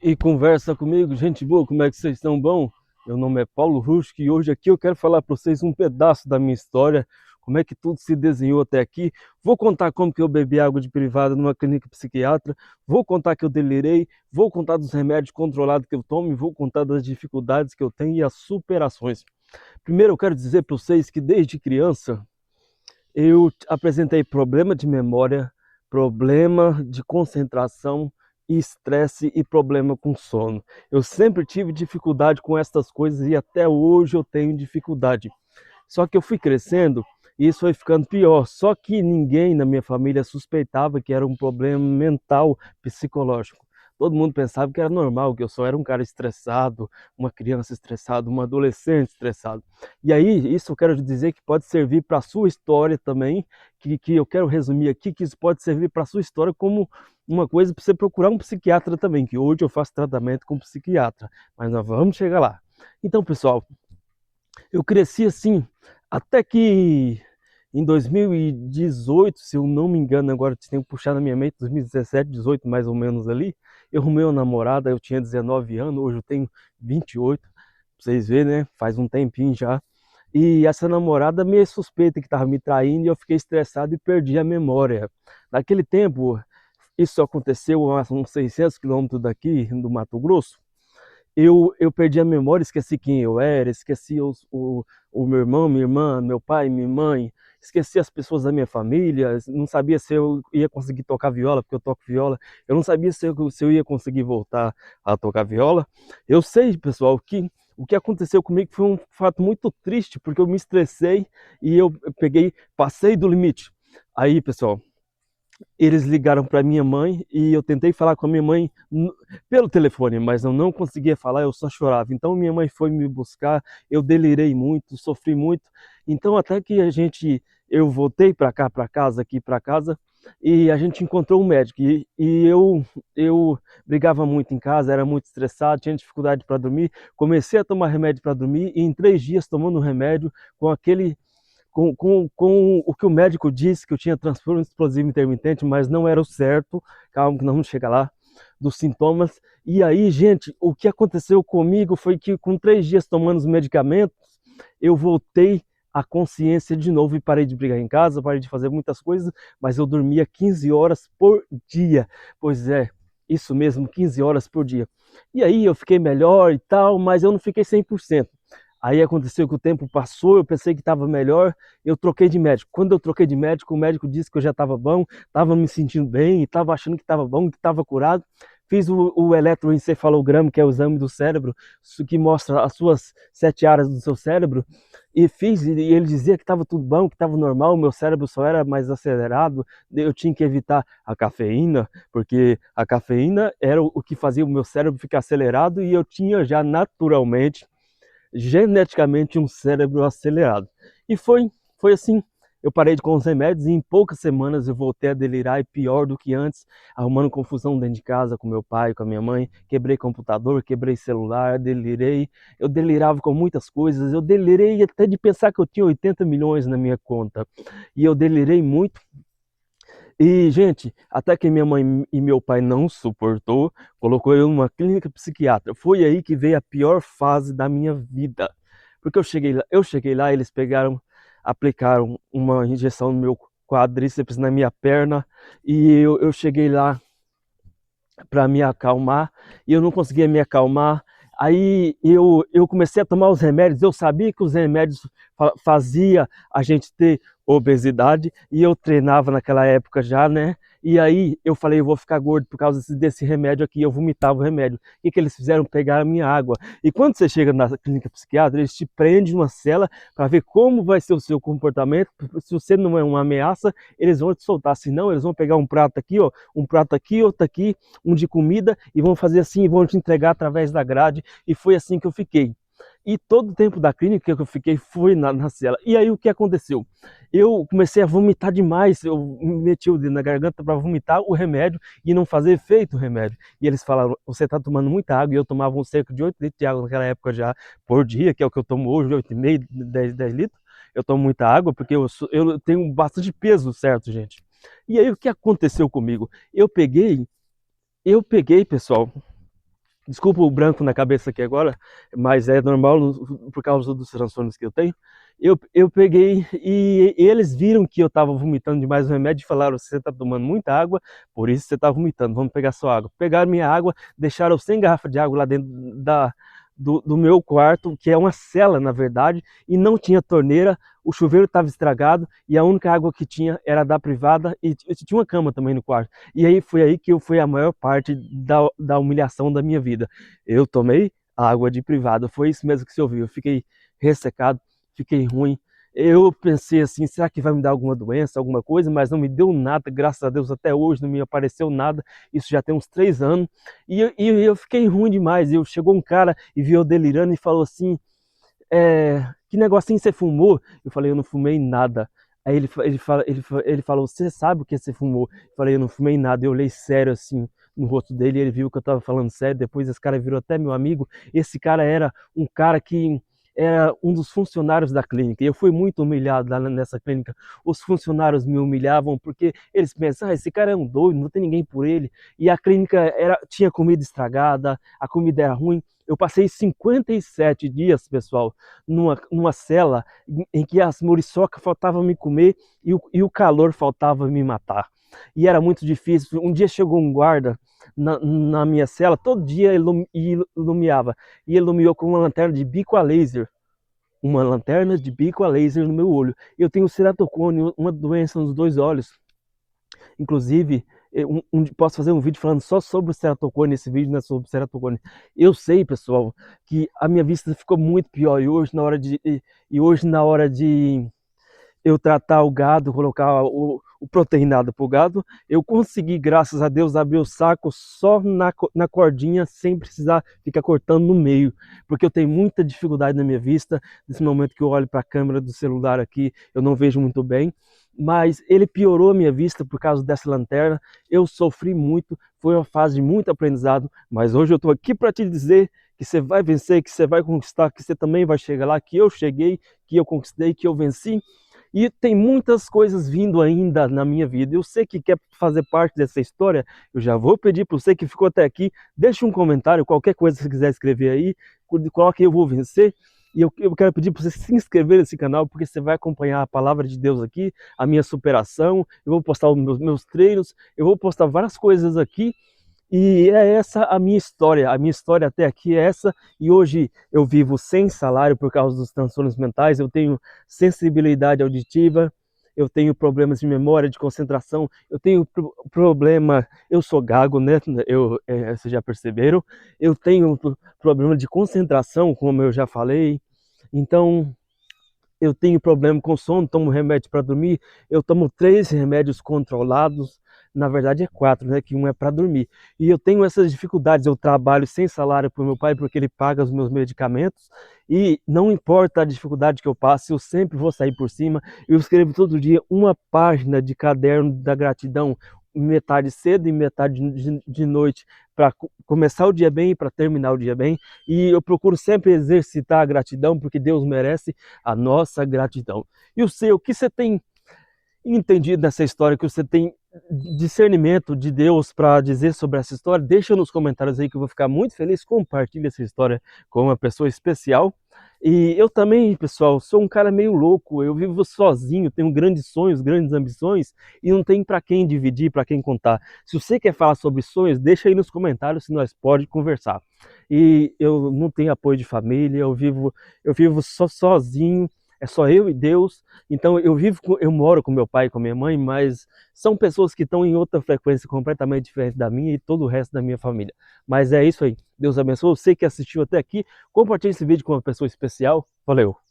E conversa comigo, gente boa, como é que vocês estão bom? Meu nome é Paulo Ruschi e hoje aqui eu quero falar para vocês um pedaço da minha história, como é que tudo se desenhou até aqui. Vou contar como que eu bebi água de privada numa clínica psiquiatra, vou contar que eu delirei, vou contar dos remédios controlados que eu tomo e vou contar das dificuldades que eu tenho e as superações. Primeiro eu quero dizer para vocês que desde criança eu apresentei problema de memória, problema de concentração, estresse e problema com sono. Eu sempre tive dificuldade com essas coisas e até hoje eu tenho dificuldade. Só que eu fui crescendo e isso foi ficando pior. Só que ninguém na minha família suspeitava que era um problema mental, psicológico. Todo mundo pensava que era normal, que eu só era um cara estressado, uma criança estressada, um adolescente estressado. E aí, isso eu quero dizer que pode servir para a sua história também, que eu quero resumir aqui, que isso pode servir para a sua história como uma coisa para você procurar um psiquiatra também, que hoje eu faço tratamento com psiquiatra, mas nós vamos chegar lá. Então, pessoal, eu cresci assim, até que em 2018, se eu não me engano, agora tenho que puxar na minha mente, 2017, 18 mais ou menos ali, eu arrumei uma namorada, eu tinha 19 anos, hoje eu tenho 28, pra vocês verem, né? Faz um tempinho já. E essa namorada meio suspeita que estava me traindo e eu fiquei estressado e perdi a memória. Naquele tempo, isso aconteceu a uns 600 quilômetros daqui, do Mato Grosso. Eu perdi a memória, esqueci quem eu era, esqueci o meu irmão, minha irmã, meu pai, minha mãe, esqueci as pessoas da minha família, não sabia se eu ia conseguir tocar viola, porque eu toco viola, eu não sabia se eu ia conseguir voltar a tocar viola. Eu sei, pessoal, que o que aconteceu comigo foi um fato muito triste, porque eu me estressei e eu peguei, passei do limite. Aí, pessoal, eles ligaram para minha mãe e eu tentei falar com a minha mãe pelo telefone, mas eu não conseguia falar, eu só chorava. Então minha mãe foi me buscar, eu delirei muito, sofri muito. Então até que eu voltei para cá, para casa, aqui para casa, e a gente encontrou um médico. Eu brigava muito em casa, era muito estressado, tinha dificuldade para dormir. Comecei a tomar remédio para dormir e em 3 dias tomando remédio com aquele com o que o médico disse que eu tinha transtorno explosivo intermitente, mas não era o certo, calma que nós vamos chegar lá, dos sintomas. E aí, gente, o que aconteceu comigo foi que com 3 dias tomando os medicamentos, eu voltei à consciência de novo e parei de brigar em casa, parei de fazer muitas coisas, mas eu dormia 15 horas por dia. Pois é, isso mesmo, 15 horas por dia. E aí eu fiquei melhor e tal, mas eu não fiquei 100%. Aí aconteceu que o tempo passou, eu pensei que estava melhor, eu troquei de médico. Quando eu troquei de médico, o médico disse que eu já estava bom, estava me sentindo bem, estava achando que estava bom, que estava curado. Fiz o eletroencefalograma, que é o exame do cérebro, que mostra as suas 7 áreas do seu cérebro, e fiz, e ele dizia que estava tudo bom, que estava normal, o meu cérebro só era mais acelerado, eu tinha que evitar a cafeína, porque a cafeína era o que fazia o meu cérebro ficar acelerado, e eu tinha já naturalmente geneticamente um cérebro acelerado. E foi assim, eu parei com os remédios e em poucas semanas eu voltei a delirar e pior do que antes, arrumando confusão dentro de casa com meu pai, com a minha mãe, quebrei computador, quebrei celular, delirei, eu delirava com muitas coisas, eu delirei até de pensar que eu tinha 80 milhões na minha conta, e eu delirei muito. E, gente, até que minha mãe e meu pai não suportou, colocou eu numa clínica psiquiátrica. Foi aí que veio a pior fase da minha vida. Porque eu cheguei lá, eles aplicaram uma injeção no meu quadríceps, na minha perna, e eu cheguei lá para me acalmar, e eu não conseguia me acalmar. Aí eu comecei a tomar os remédios, eu sabia que os remédios fazia a gente ter obesidade, e eu treinava naquela época já, né? E aí eu falei, eu vou ficar gordo por causa desse remédio aqui, eu vomitava o remédio. O que eles fizeram? Pegaram a minha água. E quando você chega na clínica psiquiátrica, eles te prendem numa cela para ver como vai ser o seu comportamento. Se você não é uma ameaça, eles vão te soltar, senão eles vão pegar um prato aqui, ó, um prato aqui, outro aqui, um de comida, e vão fazer assim, e vão te entregar através da grade, e foi assim que eu fiquei. E todo o tempo da clínica que eu fiquei foi na cela. E aí o que aconteceu? Eu comecei a vomitar demais, eu meti o dedo na garganta para vomitar o remédio e não fazer efeito o remédio. E eles falaram, você está tomando muita água, e eu tomava um cerca de 8 litros de água naquela época já por dia, que é o que eu tomo hoje, 8,5, 10 litros. Eu tomo muita água porque eu tenho bastante peso, certo, gente? E aí o que aconteceu comigo? Eu peguei, pessoal, Desculpa o branco na cabeça aqui agora, mas é normal por causa dos transtornos que eu tenho. Eu peguei e eles viram que eu estava vomitando demais o remédio e falaram: você está tomando muita água, por isso você está vomitando, vamos pegar sua água. Pegaram minha água, deixaram 100 garrafas de água lá dentro do meu quarto, que é uma cela na verdade, e não tinha torneira, o chuveiro estava estragado e a única água que tinha era da privada e tinha uma cama também no quarto. E aí foi aí que foi a maior parte da humilhação da minha vida. Eu tomei água de privada, foi isso mesmo que você ouviu. Eu fiquei ressecado, fiquei ruim. Eu pensei assim, será que vai me dar alguma doença, alguma coisa? Mas não me deu nada, graças a Deus, até hoje não me apareceu nada. Isso já tem uns 3 anos. E eu fiquei ruim demais. Chegou um cara e viu eu delirando e falou assim: que negocinho você fumou? Eu falei: eu não fumei nada. Aí ele falou: você sabe o que você fumou? Eu falei: eu não fumei nada. Eu olhei sério assim no rosto dele, e ele viu que eu tava falando sério. Depois esse cara virou até meu amigo. Esse cara era um cara que era um dos funcionários da clínica. E eu fui muito humilhado lá nessa clínica. Os funcionários me humilhavam porque eles pensavam: esse cara é um doido, não tem ninguém por ele. E a clínica tinha comida estragada, a comida era ruim. Eu passei 57 dias, pessoal, numa cela em que as muriçocas faltavam me comer e o calor faltava me matar. E era muito difícil. Um dia chegou um guarda na minha cela, todo dia ele iluminava. E ele iluminou com uma lanterna de bico a laser. Uma lanterna de bico a laser no meu olho. Eu tenho ceratocone, uma doença nos 2 olhos. Inclusive, posso fazer um vídeo falando só sobre o ceratocone. Esse vídeo não é sobre o ceratocone. Eu sei, pessoal, que a minha vista ficou muito pior. E hoje, na hora de eu tratar o gado, colocar o proteinado para o gado, eu consegui, graças a Deus, abrir o saco só na cordinha, sem precisar ficar cortando no meio, porque eu tenho muita dificuldade na minha vista. Nesse momento que eu olho para a câmera do celular aqui, eu não vejo muito bem, mas ele piorou a minha vista por causa dessa lanterna. Eu sofri muito, foi uma fase de muito aprendizado, mas hoje eu estou aqui para te dizer que você vai vencer, que você vai conquistar, que você também vai chegar lá, que eu cheguei, que eu conquistei, que eu venci. E tem muitas coisas vindo ainda na minha vida. Eu sei que quer fazer parte dessa história. Eu já vou pedir para você que ficou até aqui, deixe um comentário, qualquer coisa que você quiser escrever aí, coloque "eu vou vencer". E eu quero pedir para você se inscrever nesse canal, porque você vai acompanhar a palavra de Deus aqui, a minha superação. Eu vou postar os meus treinos, eu vou postar várias coisas aqui. E é essa a minha história até aqui é essa, e hoje eu vivo sem salário por causa dos transtornos mentais. Eu tenho sensibilidade auditiva, eu tenho problemas de memória, de concentração, eu tenho problema, eu sou gago, né, vocês já perceberam, eu tenho problema de concentração, como eu já falei. Então eu tenho problema com sono, tomo remédio para dormir. Eu tomo 3 remédios controlados, na verdade é 4, né? Que um é para dormir. E eu tenho essas dificuldades. Eu trabalho sem salário para o meu pai porque ele paga os meus medicamentos. E não importa a dificuldade que eu passe, eu sempre vou sair por cima. Eu escrevo todo dia uma página de caderno da gratidão, metade cedo e metade de noite, para começar o dia bem e para terminar o dia bem. E eu procuro sempre exercitar a gratidão, porque Deus merece a nossa gratidão. E o que você tem entendido nessa história, que você tem discernimento de Deus para dizer sobre essa história, deixa nos comentários aí que eu vou ficar muito feliz. Compartilhe essa história com uma pessoa especial. E eu também, pessoal, sou um cara meio louco. Eu vivo sozinho, tenho grandes sonhos, grandes ambições e não tem para quem dividir, para quem contar. Se você quer falar sobre sonhos, deixa aí nos comentários, se nós pode conversar. E eu não tenho apoio de família, eu vivo só sozinho. É só eu e Deus. Então eu moro com meu pai e com minha mãe, mas são pessoas que estão em outra frequência completamente diferente da minha e todo o resto da minha família. Mas é isso aí. Deus abençoe. Você que assistiu até aqui, compartilhe esse vídeo com uma pessoa especial. Valeu!